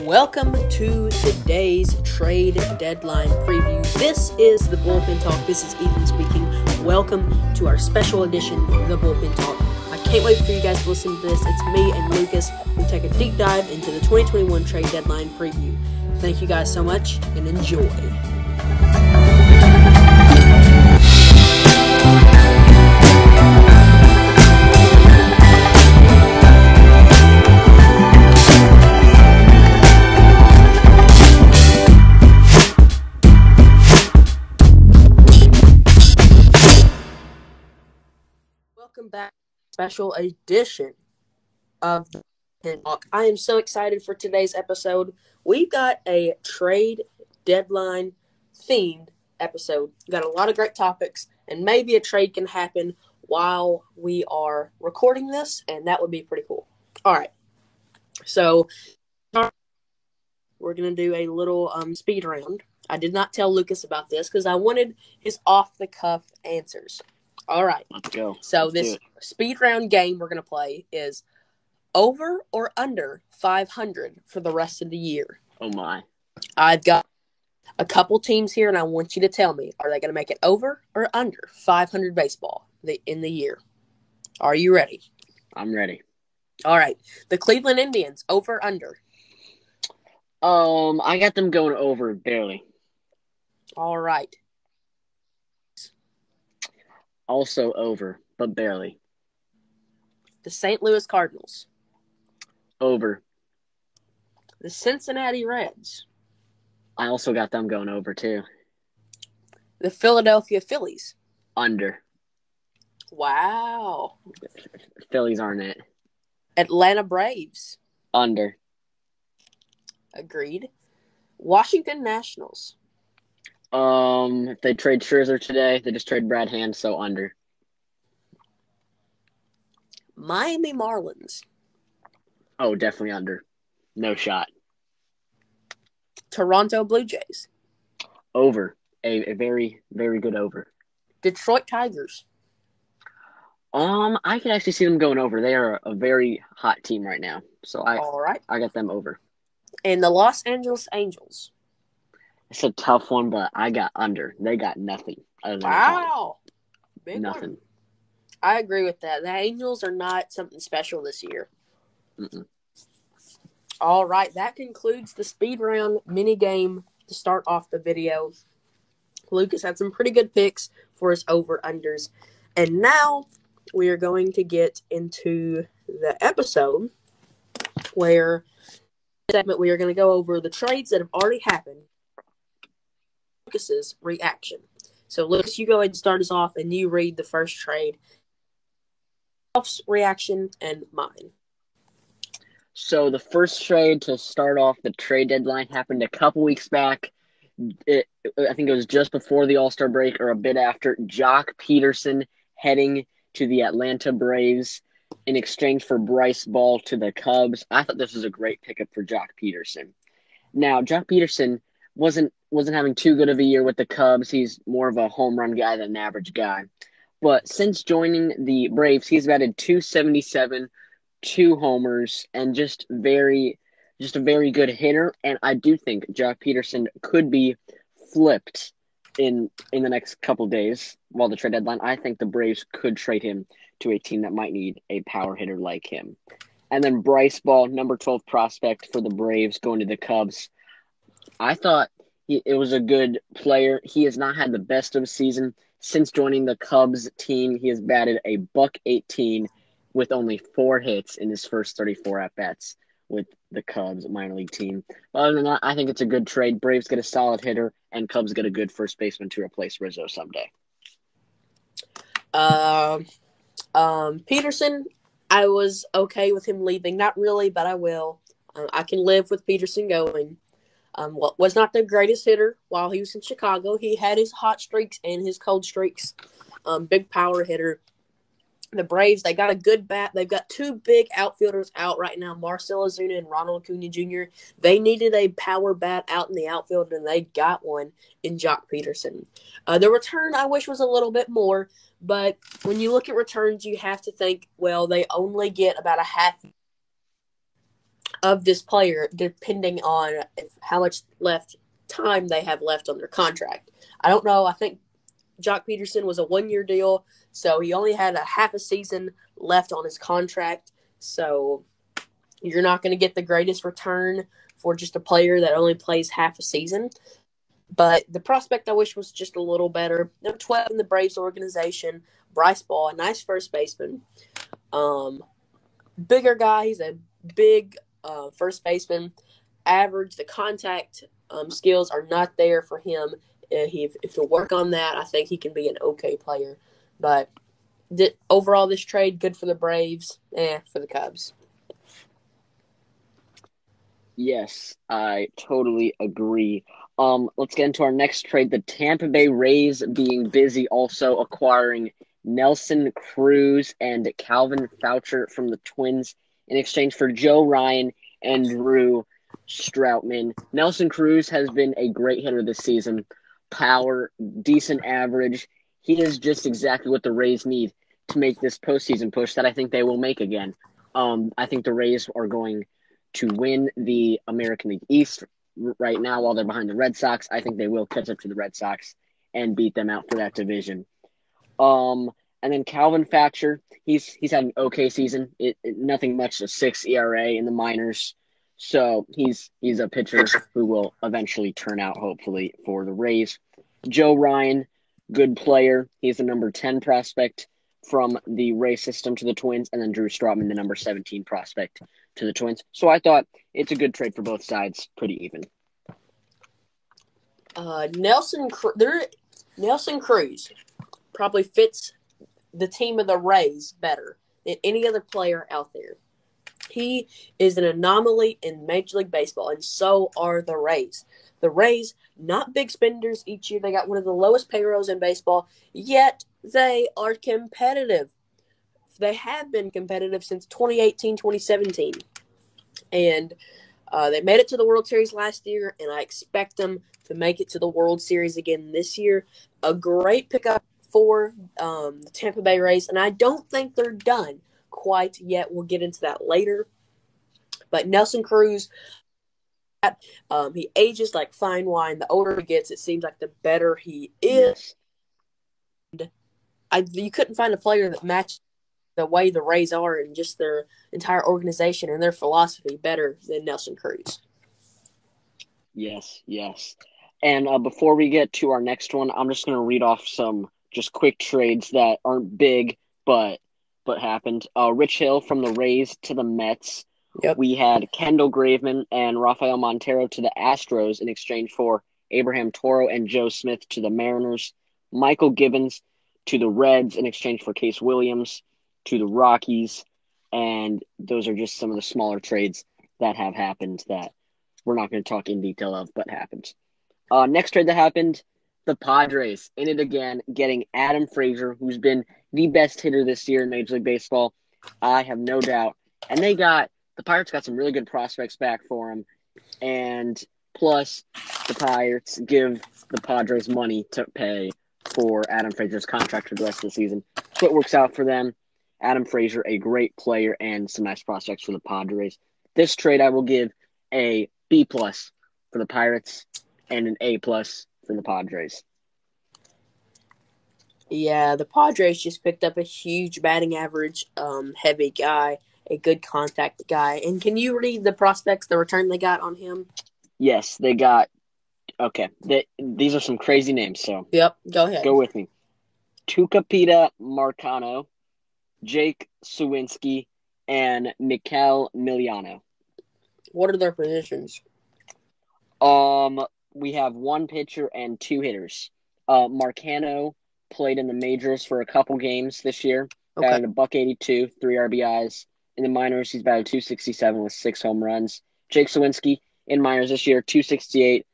Welcome to today's trade deadline preview. This is the Bullpen Talk. This is Ethan speaking. Welcome to our special edition, the Bullpen Talk. I can't wait for you guys to listen to this. It's me and Lucas. We take a deep dive into the 2021 trade deadline preview. Thank you guys so much and enjoy. Welcome back to a special edition of the Bullpen Talk. I am so excited for today's episode. We've got a trade deadline themed episode. We've got a lot of great topics, and maybe a trade can happen while we are recording this, and that would be pretty cool. All right, so we're going to do a little speed round. I did not tell Lucas about this because I wanted his off-the-cuff answers. All right. Let's go. So this speed round game we're going to play is over or under 500 for the rest of the year. Oh, my. I've got a couple teams here, and I want you to tell me, are they going to make it over or under 500 baseball in the year? Are you ready? I'm ready. All right. The Cleveland Indians, over or under? I got them going over barely. All right. Also over, but barely. The St. Louis Cardinals. Over. The Cincinnati Reds. I also got them going over, too. The Philadelphia Phillies. Under. Wow. Phillies aren't it. Atlanta Braves. Under. Agreed. Washington Nationals. If they trade Scherzer today, they just trade Brad Hand, so under. Miami Marlins. Oh, definitely under. No shot. Toronto Blue Jays. Over. A very, very good over. Detroit Tigers. I can actually see them going over. They are a very hot team right now. So All right. I got them over. And the Los Angeles Angels. It's a tough one, but I got under. They got nothing. Wow. Big Nothing. one. I agree with that. The Angels are not something special this year. Mm-mm. All right. That concludes the speed round mini game to start off the video. Lucas had some pretty good picks for his over-unders. And now we are going to get into the episode where segment we are going to go over the trades that have already happened. Lucas's reaction. So, Lucas, you go ahead and start us off, and you read the first trade. Reaction and mine. So the first trade to start off the trade deadline happened a couple weeks back. I think it was just before the All-Star break or a bit after. Joc Pederson heading to the Atlanta Braves in exchange for Bryce Ball to the Cubs. I thought this was a great pickup for Joc Pederson. Now, Joc Pederson wasn't having too good of a year with the Cubs. He's more of a home run guy than an average guy. But since joining the Braves, he's batted .277, 2 homers, and just a very good hitter. And I do think Joc Pederson could be flipped in the next couple days while the trade deadline. I think the Braves could trade him to a team that might need a power hitter like him. And then Bryce Ball, number 12 prospect for the Braves, going to the Cubs. I thought it was a good player. He has not had the best of a season. Since joining the Cubs team, he has batted a .118 with only 4 hits in his first 34 at-bats with the Cubs minor league team. But other than that, I think it's a good trade. Braves get a solid hitter, and Cubs get a good first baseman to replace Rizzo someday. Pederson, I was okay with him leaving. Not really, but I will. I can live with Pederson going. Was not the greatest hitter while he was in Chicago. He had his hot streaks and his cold streaks. Big power hitter. The Braves, they got a good bat. They've got 2 big outfielders out right now, Marcell Ozuna and Ronald Acuna Jr. They needed a power bat out in the outfield, and they got one in Joc Pederson. The return, I wish, was a little bit more, but when you look at returns, you have to think, well, they only get about of this player depending on how much time they have left on their contract. I don't know. I think Jock Peterson was a 1-year deal, so he only had a half a season left on his contract. So you're not going to get the greatest return for just a player that only plays half a season. But the prospect I wish was just a little better. Number 12 in the Braves organization, Bryce Ball, a nice first baseman. Bigger guy. He's a big first baseman. Average. The contact skills are not there for him. If he'll work on that, I think he can be an okay player. But overall, this trade, good for the Braves, for the Cubs. Yes, I totally agree. Let's get into our next trade. The Tampa Bay Rays being busy also acquiring Nelson Cruz and Calvin Foucher from the Twins in exchange for Joe Ryan and Drew Stroutman. Nelson Cruz has been a great hitter this season. Power, decent average. He is just exactly what the Rays need to make this postseason push that I think they will make again. I think the Rays are going to win the American League East right now while they're behind the Red Sox. I think they will catch up to the Red Sox and beat them out for that division. And then Calvin Foucher, he's had an okay season. Nothing much, a 6 ERA in the minors. So he's a pitcher who will eventually turn out, hopefully, for the Rays. Joe Ryan, good player. He's the number 10 prospect from the Rays system to the Twins, and then Drew Stroutman, the number 17 prospect to the Twins. So I thought it's a good trade for both sides, pretty even. Nelson Cruz probably fits the team of the Rays better than any other player out there. He is an anomaly in Major League Baseball, and so are the Rays. The Rays, not big spenders each year. They got one of the lowest payrolls in baseball, yet they are competitive. They have been competitive since 2018, 2017. And they made it to the World Series last year, and I expect them to make it to the World Series again this year. A great pickup for the Tampa Bay Rays, and I don't think they're done quite yet. We'll get into that later. But Nelson Cruz, he ages like fine wine. The older he gets, it seems like the better he is. Yes. You couldn't find a player that matched the way the Rays are and just their entire organization and their philosophy better than Nelson Cruz. Yes. And before we get to our next one, I'm just going to read off some just quick trades that aren't big but happened. Rich Hill from the Rays to the Mets. Yep. We had Kendall Graveman and Rafael Montero to the Astros in exchange for Abraham Toro and Joe Smith to the Mariners. Michael Gibbons to the Reds in exchange for Case Williams to the Rockies. And those are just some of the smaller trades that have happened that we're not going to talk in detail of, but happened. Next trade that happened, the Padres in it again, getting Adam Frazier, who's been the best hitter this year in Major League Baseball. I have no doubt. And the Pirates got some really good prospects back for him. And plus, the Pirates give the Padres money to pay for Adam Frazier's contract for the rest of the season. So it works out for them. Adam Frazier, a great player, and some nice prospects for the Padres. This trade I will give a B+ for the Pirates and an A+ for the Padres. Yeah, the Padres just picked up a huge batting average, heavy guy, a good contact guy. And can you read the prospects, the return they got on him? Yes, they got – okay. These are some crazy names, so yep, go ahead. Go with me. Tucupita Marcano, Jake Sawinski, and Mikel Miliano. What are their positions? We have one pitcher and two hitters. Marcano played in the majors for a couple games this year. Okay. Batted a $182, 3 RBIs. In the minors, he's batted .267 with 6 home runs. Jake Sawinski in minors this year, .268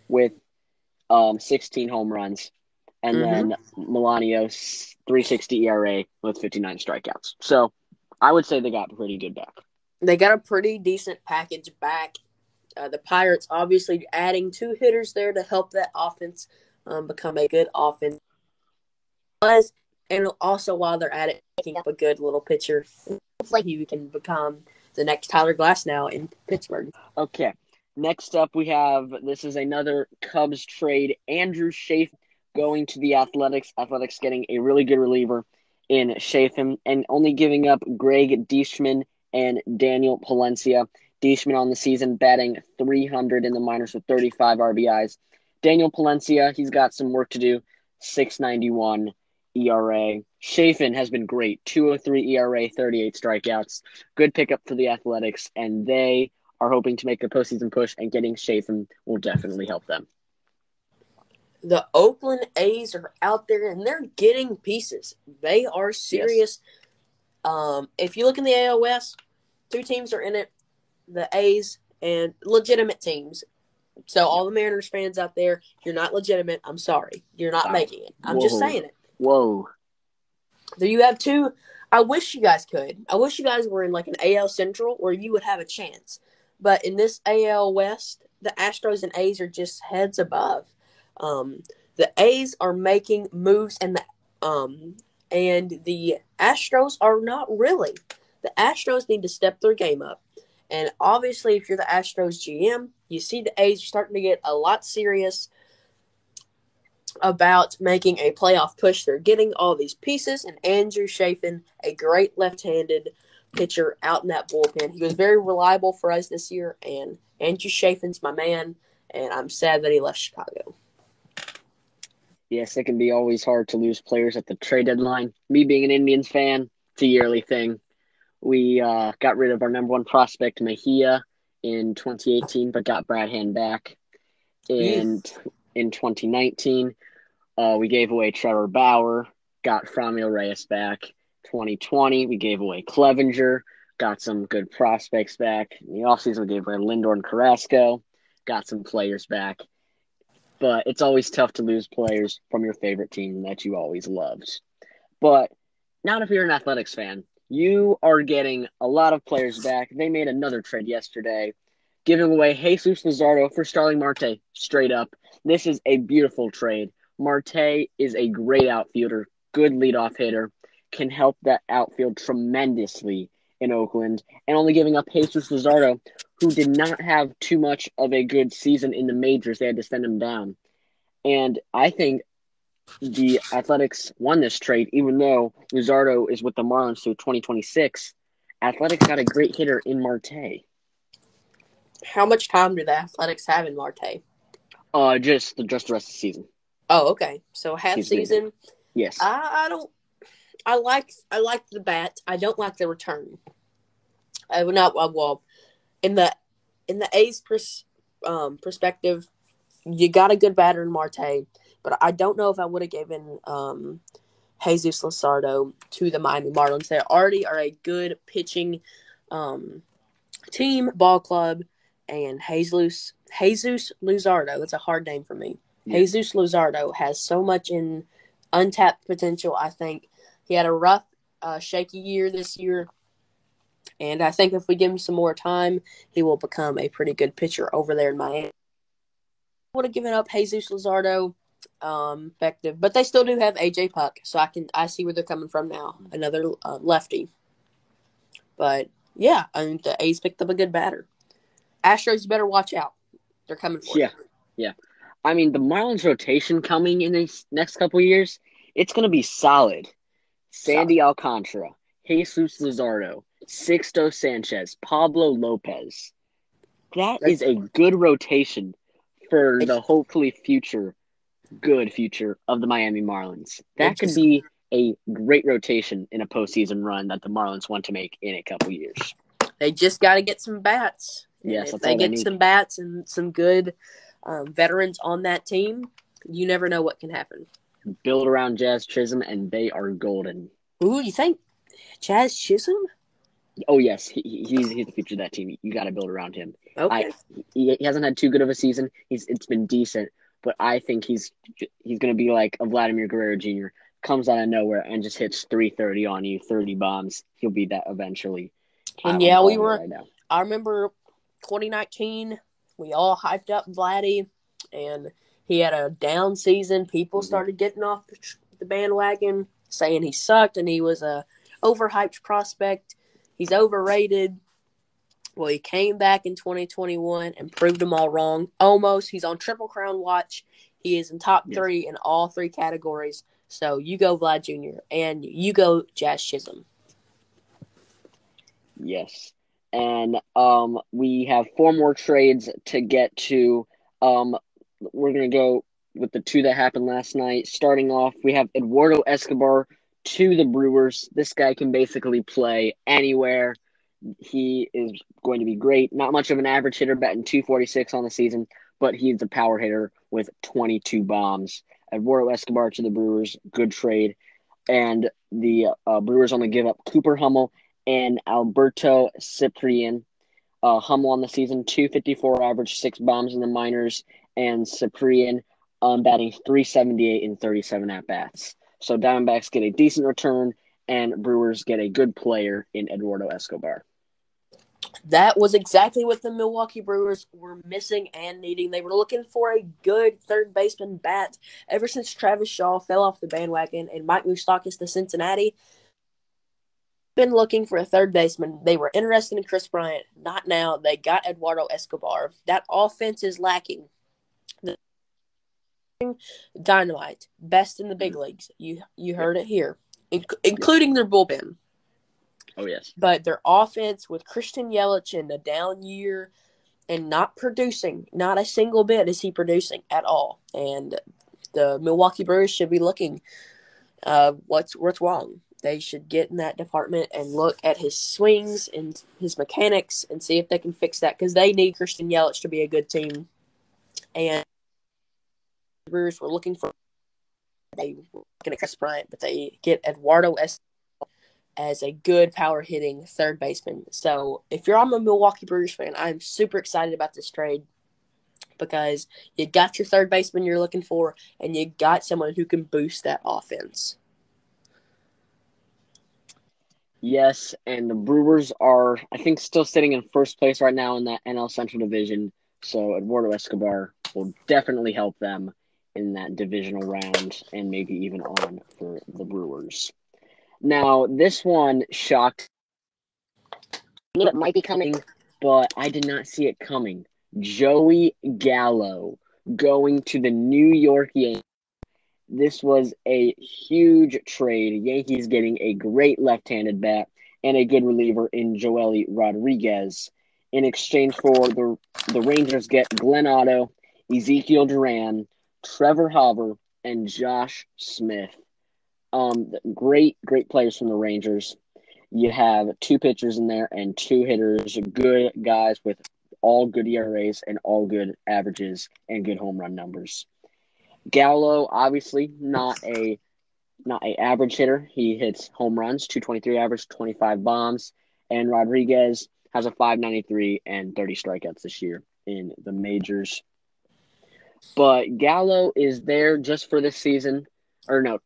with 16 home runs. And then Milano, .360 ERA with 59 strikeouts. So I would say they got pretty good back. They got a pretty decent package back. The Pirates obviously adding 2 hitters there to help that offense become a good offense. And also while they're at it, picking up a good little pitcher. Hopefully he can become the next Tyler Glasnow in Pittsburgh. Okay. Next up, this is another Cubs trade. Andrew Chafin going to the Athletics. Athletics getting a really good reliever in Chafin and only giving up Greg Deichmann and Daniel Palencia. Deichmann on the season batting .300 in the minors with 35 RBIs. Daniel Palencia, he's got some work to do. 6.91 ERA. Chafin has been great. 2.03 ERA, 38 strikeouts. Good pickup for the Athletics, and they are hoping to make a postseason push, and getting Chafin will definitely help them. The Oakland A's are out there, and they're getting pieces. They are serious. Yes. If you look in the AL West, 2 teams are in it, the A's and legitimate teams. So all the Mariners fans out there, you're not legitimate. I'm sorry. You're not making it. I'm just saying it. Whoa. There you have 2. I wish you guys could. I wish you guys were in like an AL Central where you would have a chance. But in this AL West, the Astros and A's are just heads above. The A's are making moves, and the Astros are not really. The Astros need to step their game up. And obviously, if you're the Astros GM, you see the A's are starting to get a lot serious about making a playoff push. They're getting all these pieces, and Andrew Chafin, a great left-handed pitcher out in that bullpen. He was very reliable for us this year, and Andrew Chafin's my man, and I'm sad that he left Chicago. Yes, it can be always hard to lose players at the trade deadline. Me being an Indians fan, it's a yearly thing. We got rid of our number 1 prospect, Mejia, in 2018, but got Brad Hand back. In 2019, we gave away Trevor Bauer, got Franmil Reyes back. 2020, we gave away Clevenger, got some good prospects back. In the offseason, we gave away Lindor and Carrasco, got some players back. But it's always tough to lose players from your favorite team that you always loved. But not if you're an Athletics fan. You are getting a lot of players back. They made another trade yesterday, giving away Jesus Luzardo for Starling Marte, straight up. This is a beautiful trade. Marte is a great outfielder, good leadoff hitter, can help that outfield tremendously in Oakland, and only giving up Jesus Luzardo, who did not have too much of a good season in the majors. They had to send him down. And I think the Athletics won this trade, even though Luzardo is with the Marlins through 2026. Athletics got a great hitter in Marte. How much time do the Athletics have in Marte? Just the rest of the season. Oh, okay. So half season. Yes. I like the bat. I don't like the return. I would not. Well, in the A's perspective, you got a good batter in Marte, but I don't know if I would have given Jesus Luzardo to the Miami Marlins. They already are a good pitching team, ball club, and Jesus Luzardo. That's a hard name for me. Yeah. Jesus Luzardo has so much in untapped potential. I think he had a rough, shaky year this year, and I think if we give him some more time, he will become a pretty good pitcher over there in Miami. I would have given up Jesus Luzardo, effective, but they still do have AJ Puck, so I see where they're coming from now. Another lefty, but yeah, I mean the A's picked up a good batter. Astros, you better watch out. They're coming for you. Yeah. I mean, the Marlins rotation coming in these next couple of years, it's going to be solid. Sandy Alcantara, Jesus Luzardo, Sixto Sanchez, Pablo Lopez. That is a good rotation for the hopefully good future of the Miami Marlins. That could be a great rotation in a postseason run that the Marlins want to make in a couple years. They just got to get some bats. Yes, if they get some bats and some good veterans on that team, you never know what can happen. Build around Jazz Chisholm, and they are golden. Ooh, you think Jazz Chisholm? Oh, yes. He's the future of that team. You got to build around him. Okay. He hasn't had too good of a season. It's been decent, but I think he's going to be like a Vladimir Guerrero Jr. Comes out of nowhere and just hits 330 on you, 30 bombs. He'll be that eventually. And yeah, we were. Right now. I remember 2019. We all hyped up Vladdy, and he had a down season. People started getting off the bandwagon, saying he sucked and he was a overhyped prospect. He's overrated. Well, he came back in 2021 and proved them all wrong. Almost. He's on Triple Crown watch. He is in top three in all three categories. So you go Vlad Jr. and you go Jazz Chisholm. Yes. And we have 4 more trades to get to. We're going to go with the 2 that happened last night. Starting off, we have Eduardo Escobar to the Brewers. This guy can basically play anywhere. He is going to be great. Not much of an average hitter, batting .246 on the season, but he's a power hitter with 22 bombs. Eduardo Escobar to the Brewers, good trade. And the Brewers only give up Cooper Hummel and Alberto Ciprian. Hummel on the season, .254 average, 6 bombs in the minors, and Ciprian batting .378 in 37 at-bats. So Diamondbacks get a decent return, and Brewers get a good player in Eduardo Escobar. That was exactly what the Milwaukee Brewers were missing and needing. They were looking for a good third baseman bat ever since Travis Shaw fell off the bandwagon and Mike Moustakas to Cincinnati. Been looking for a third baseman. They were interested in Chris Bryant. Not now. They got Eduardo Escobar. That offense is lacking. Dynamite, best in the big leagues. You heard it here, including their bullpen. Oh, yes. But their offense with Christian Yelich in a down year and not producing, not a single bit is he producing at all. And the Milwaukee Brewers should be looking what's wrong. They should get in that department and look at his swings and his mechanics and see if they can fix that because they need Christian Yelich to be a good team. And the Brewers were looking for they were looking at Chris Bryant, but they get Eduardo Escobar as a good power hitting third baseman. So if you're a Milwaukee Brewers fan, I'm super excited about this trade because you got your third baseman you're looking for and you got someone who can boost that offense. Yes, and the Brewers are, I think, still sitting in first place right now in that NL Central Division. So Eduardo Escobar will definitely help them in that divisional round and maybe even on for the Brewers. Now, this one shocked me. It might be coming, but I did not see it coming. Joey Gallo going to the New York Yankees. This was a huge trade. Yankees getting a great left-handed bat and a good reliever in Joely Rodriguez. In exchange for the Rangers get Glenn Otto, Ezekiel Duran, Trevor Hauber, and Josh Smith. Great players from the Rangers. You have 2 pitchers in there and 2 hitters, good guys with all good ERAs and all good averages and good home run numbers. Gallo, obviously not a average hitter. He hits home runs, .223 average, 25 bombs, and Rodriguez has a .593 and 30 strikeouts this year in the majors. But Gallo is there just for this season.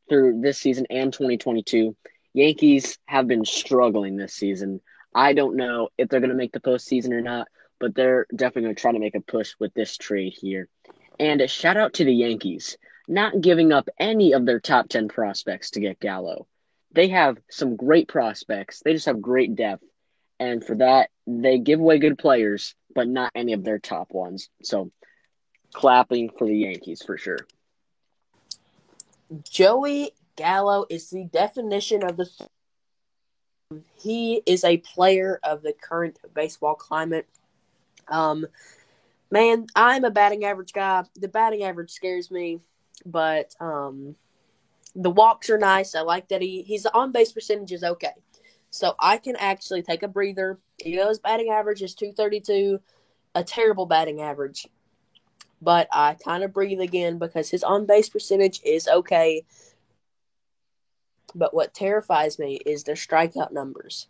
Through this season and 2022. Yankees have been struggling this season. I don't know if they're going to make the postseason or not, but they're definitely going to try to make a push with this trade here. And a shout out to the Yankees, not giving up any of their top 10 prospects to get Gallo. They have some great prospects. They just have great depth. And for that, they give away good players, but not any of their top ones. So, clapping for the Yankees for sure. Joey Gallo is the definition of he is a player of the current baseball climate. Man, I'm a batting average guy. The batting average scares me, but the walks are nice. I like that his on-base percentage is okay. So I can actually take a breather. His batting average is .232, a terrible batting average. But I kind of breathe again because his on-base percentage is okay. But what terrifies me is their strikeout numbers.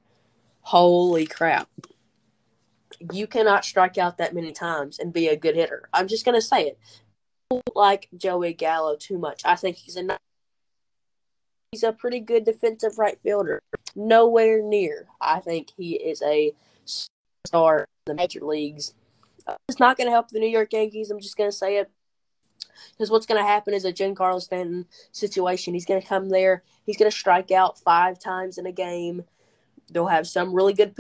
Holy crap. You cannot strike out that many times and be a good hitter. I'm just going to say it. I don't like Joey Gallo too much. I think he's a pretty good defensive right fielder. Nowhere near. I think he is a star in the major leagues. It's not going to help the New York Yankees. I'm just going to say it. Because what's going to happen is a Giancarlo Stanton situation. He's going to come there. He's going to strike out 5 times in a game. They'll have some really good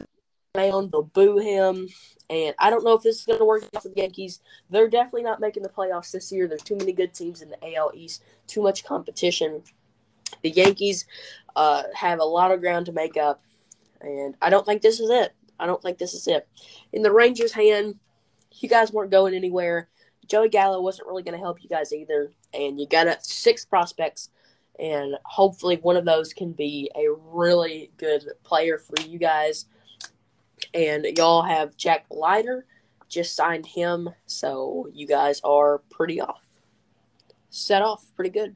down, they'll boo him. And I don't know if this is going to work out for the Yankees. They're definitely not making the playoffs this year. There's too many good teams in the AL East, too much competition. The Yankees have a lot of ground to make up, and I don't think this is it. In the Rangers' hand, you guys weren't going anywhere. Joey Gallo wasn't really going to help you guys either, and you got 6 prospects, and hopefully one of those can be a really good player for you guys. And y'all have Jack Leiter, just signed him, so you guys are set off pretty good.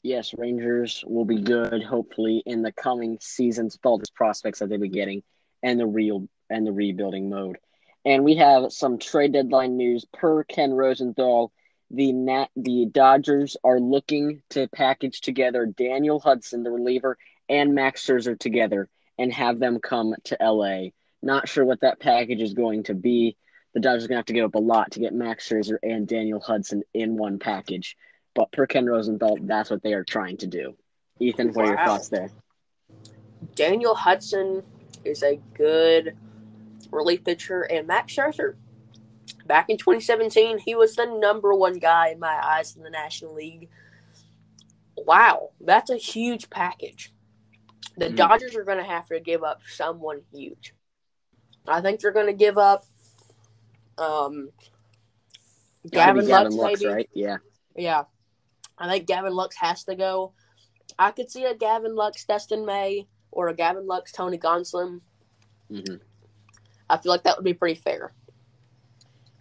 Yes, Rangers will be good, hopefully, in the coming seasons with all these prospects that they'll be getting and the rebuilding mode. And we have some trade deadline news per Ken Rosenthal. The Dodgers are looking to package together Daniel Hudson, the reliever, and Max Scherzer together and have them come to LA. Not sure what that package is going to be. The Dodgers are going to have to give up a lot to get Max Scherzer and Daniel Hudson in one package. But per Ken Rosenthal, that's what they are trying to do. Ethan, what are your thoughts there? Daniel Hudson is a good relief pitcher, and Max Scherzer, back in 2017, he was the number 1 guy in my eyes in the National League. Wow, that's a huge package. The Dodgers are going to have to give up someone huge. I think they're going to give up Gavin Lux, maybe. Right? Yeah. Yeah. I think Gavin Lux has to go. I could see a Gavin Lux Dustin May or a Gavin Lux Tony Gonsolin. Mm-hmm. I feel like that would be pretty fair.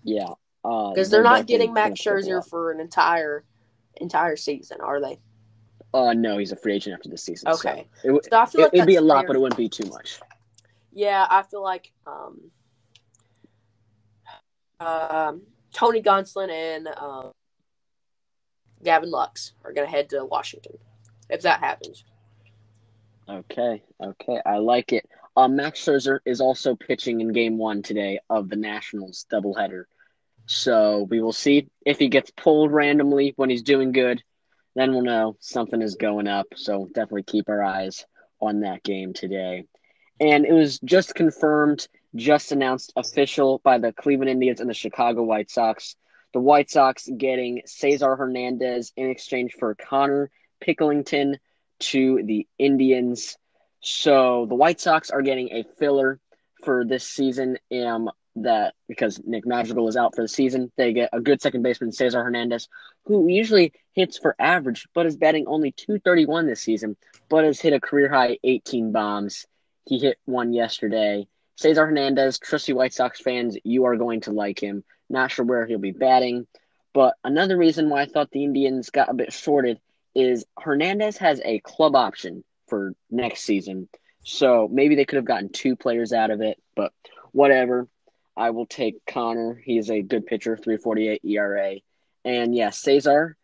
Yeah. Because they're not getting Max Scherzer for an entire season, are they? No, he's a free agent after this season. Okay. So I feel like it'd be a lot, but it wouldn't be too much. Yeah, I feel like Tony Gonsolin and Gavin Lux are going to head to Washington, if that happens. Okay, I like it. Max Scherzer is also pitching in Game 1 today of the Nationals doubleheader. So we will see if he gets pulled randomly when he's doing good. Then we'll know something is going up. So definitely keep our eyes on that game today. And it was just confirmed, just announced official by the Cleveland Indians and the Chicago White Sox. The White Sox getting Cesar Hernandez in exchange for Connor Picklington to the Indians. So the White Sox are getting a filler for this season. That because Nick Madrigal is out for the season, they get a good second baseman, Cesar Hernandez, who usually hits for average, but is batting only .231 this season, but has hit a career high 18 bombs. He hit one yesterday. Cesar Hernandez, trusty White Sox fans, you are going to like him. Not sure where he'll be batting. But another reason why I thought the Indians got a bit shorted is Hernandez has a club option for next season. So maybe they could have gotten 2 players out of it, but whatever. I will take Connor. He is a good pitcher, 3.48 ERA. And yeah, Cesar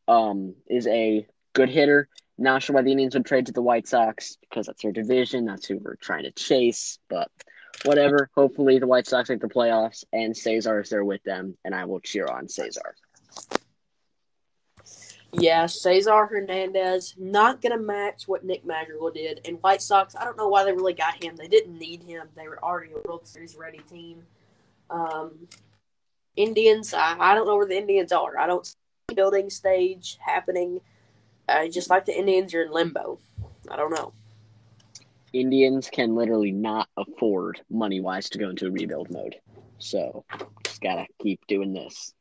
is a good hitter. Not sure why the Indians would trade to the White Sox because that's their division. That's who we're trying to chase. But whatever. Hopefully the White Sox make the playoffs and Cesar is there with them, and I will cheer on Cesar. Yeah, Cesar Hernandez, not going to match what Nick Madrigal did. And White Sox, I don't know why they really got him. They didn't need him. They were already a World Series ready team. Indians, I don't know where the Indians are. I don't see the building stage happening. Just like the Indians, you're in limbo. I don't know. Indians can literally not afford money-wise to go into a rebuild mode. So just got to keep doing this.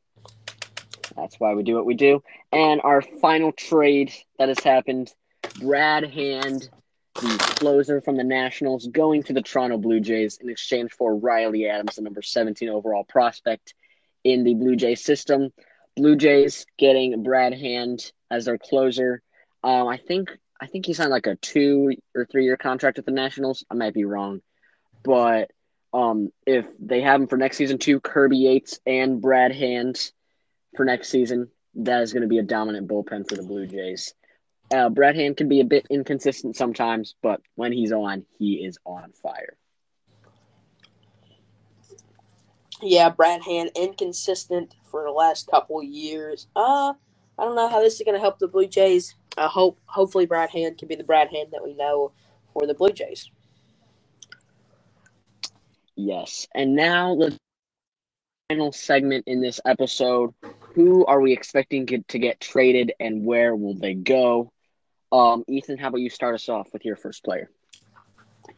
That's why we do what we do. And our final trade that has happened, Brad Hand, the closer from the Nationals, going to the Toronto Blue Jays in exchange for Riley Adams, the number 17 overall prospect in the Blue Jays system. Blue Jays getting Brad Hand as their closer. I think he signed like a 2 or 3 year contract with the Nationals. I might be wrong. But if they have him for next season too, Kirby Yates and Brad Hand for next season, that is going to be a dominant bullpen for the Blue Jays. Brad Hand can be a bit inconsistent sometimes, but when he's on, he is on fire. Yeah, Brad Hand, inconsistent for the last couple years. I don't know how this is going to help the Blue Jays. Hopefully Brad Hand can be the Brad Hand that we know for the Blue Jays. Yes. And now the final segment in this episode. Who are we expecting to get traded and where will they go? Ethan, how about you start us off with your first player?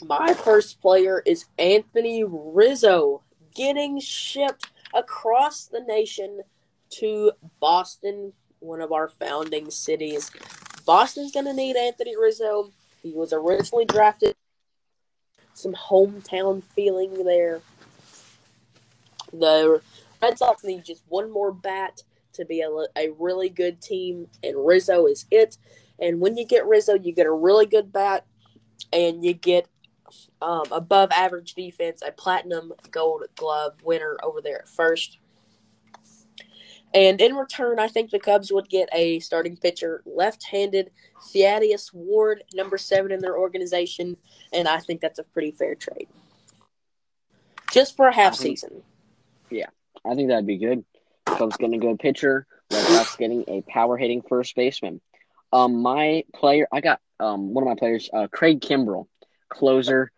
My first player is Anthony Rizzo, getting shipped across the nation to Boston, one of our founding cities. Boston's going to need Anthony Rizzo. He was originally drafted. Some hometown feeling there. The Red Sox need just one more bat to be a really good team, and Rizzo is it. And when you get Rizzo, you get a really good bat, and you get above average defense, a platinum gold glove winner over there at first. And in return, I think the Cubs would get a starting pitcher, left-handed Thaddeus Ward, number 7 in their organization, and I think that's a pretty fair trade. Just for a half season. Yeah, I think that'd be good. Cubs getting a good pitcher, Red Sox getting a power-hitting first baseman. My player, I got one of my players, Craig Kimbrell, closer.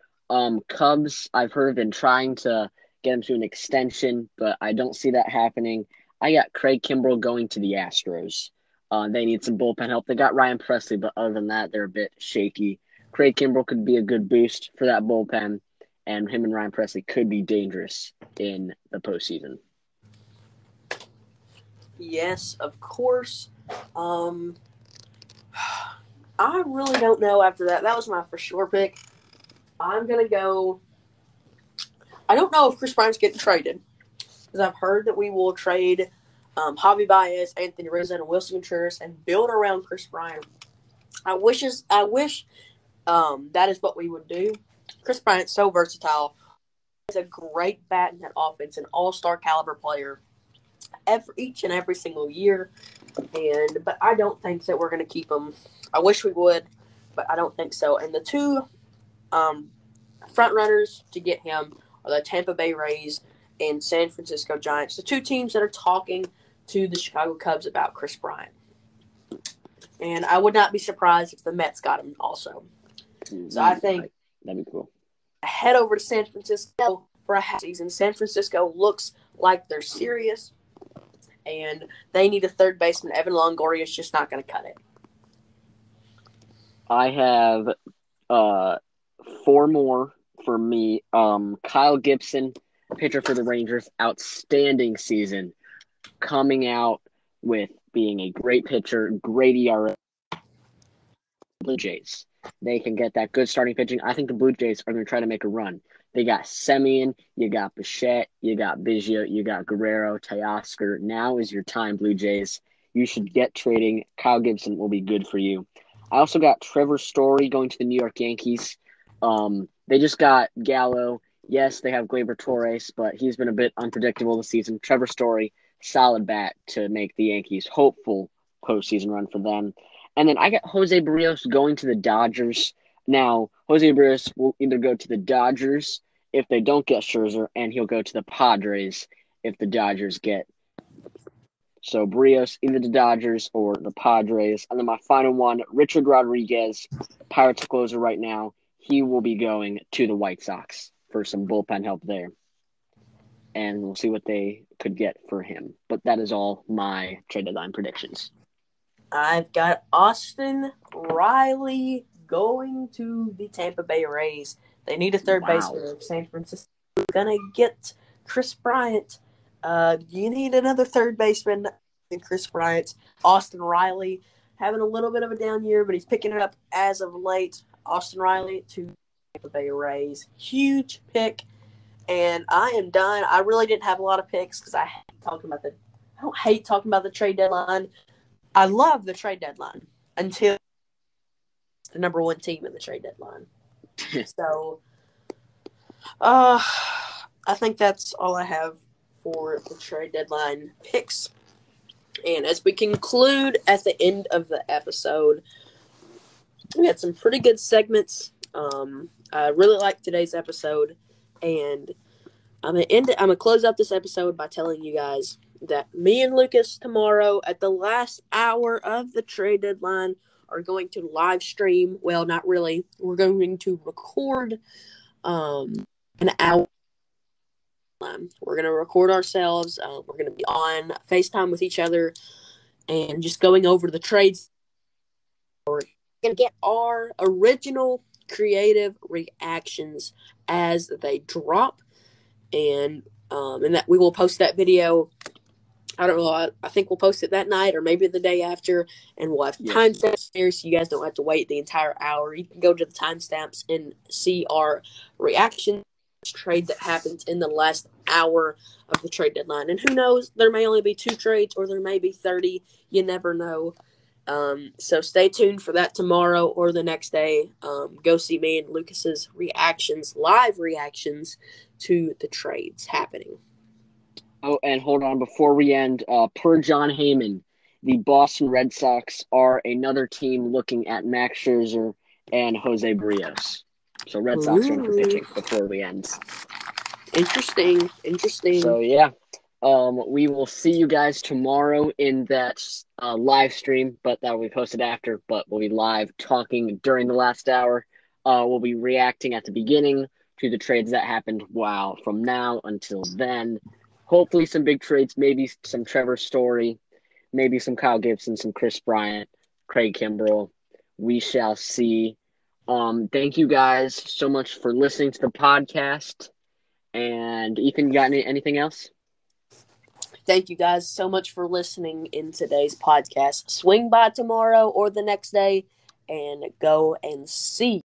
Cubs, I've heard, have been trying to get him to an extension, but I don't see that happening. I got Craig Kimbrell going to the Astros. They need some bullpen help. They got Ryan Pressly, but other than that, they're a bit shaky. Craig Kimbrell could be a good boost for that bullpen, and him and Ryan Pressly could be dangerous in the postseason. Yes, of course. I really don't know after that. That was my for sure pick. I'm going to go. I don't know if Kris Bryant's getting traded, because I've heard that we will trade Javi Baez, Anthony Rizzo, and Wilson Contreras and build around Kris Bryant. I wish that is what we would do. Kris Bryant's so versatile. He's a great bat in that offense, an all-star caliber player each and every single year. But I don't think that we're going to keep him. I wish we would, but I don't think so. And the two front runners to get him are the Tampa Bay Rays and San Francisco Giants, the two teams that are talking to the Chicago Cubs about Kris Bryant. And I would not be surprised if the Mets got him also. So I think that'd be cool. Head over to San Francisco for a half season. San Francisco looks like they're serious, and they need a third baseman. Evan Longoria is just not going to cut it. I have 4 more for me. Kyle Gibson, pitcher for the Rangers, outstanding season, coming out with being a great pitcher, great ERA. Blue Jays, they can get that good starting pitching. I think the Blue Jays are going to try to make a run. They got Semien, you got Bichette, you got Biggio, you got Guerrero, Teoscar. Now is your time, Blue Jays. You should get trading. Kyle Gibson will be good for you. I also got Trevor Story going to the New York Yankees. They just got Gallo. Yes, they have Gleyber Torres, but he's been a bit unpredictable this season. Trevor Story, solid bat to make the Yankees hopeful postseason run for them. And then I got Jose Barrios going to the Dodgers. Now, Jose Barrios will either go to the Dodgers if they don't get Scherzer, and he'll go to the Padres if the Dodgers get. So Barrios, either the Dodgers or the Padres. And then my final one, Richard Rodriguez, Pirates closer right now. He will be going to the White Sox for some bullpen help there. And we'll see what they could get for him. But that is all my trade deadline predictions. I've got Austin Riley going to the Tampa Bay Rays. They need a third baseman. San Francisco gonna get Kris Bryant. You need another third baseman than Kris Bryant. Austin Riley having a little bit of a down year, but he's picking it up as of late. Austin Riley to Tampa Bay Rays. Huge pick. And I am done. I really didn't have a lot of picks because I don't hate talking about the trade deadline. I love the trade deadline until the number one team in the trade deadline. So, I think that's all I have for the trade deadline picks. And as we conclude at the end of the episode, we had some pretty good segments. I really liked today's episode, and I'm gonna close out this episode by telling you guys that me and Lucas tomorrow at the last hour of the trade deadline are going to live stream. Well, not really. We're going to record an hour We're going to record ourselves. We're going to be on FaceTime with each other and just going over the trades. We're going to get our original creative reactions as they drop, and that we will post that video. I don't know. I think we'll post it that night or maybe the day after, and we'll have timestamps there so you guys don't have to wait the entire hour. You can go to the timestamps and see our reaction trade that happens in the last hour of the trade deadline. And who knows? There may only be 2 trades or there may be 30. You never know. So stay tuned for that tomorrow or the next day. Go see me and Lucas's live reactions to the trades happening. Oh, and hold on, before we end, per John Heyman, the Boston Red Sox are another team looking at Max Scherzer and Jose Barrios. So Red Sox are in for pitching before we end. Interesting. So yeah, we will see you guys tomorrow in that live stream, but that will be posted after. But we'll be live talking during the last hour. We'll be reacting at the beginning to the trades that happened. Wow, from now until then, hopefully some big trades, maybe some Trevor Story, maybe some Kyle Gibson, some Chris Bryant, Craig Kimbrell. We shall see. Thank you guys so much for listening to the podcast. And Ethan, you got anything else? Thank you guys so much for listening in today's podcast. Swing by tomorrow or the next day and go and see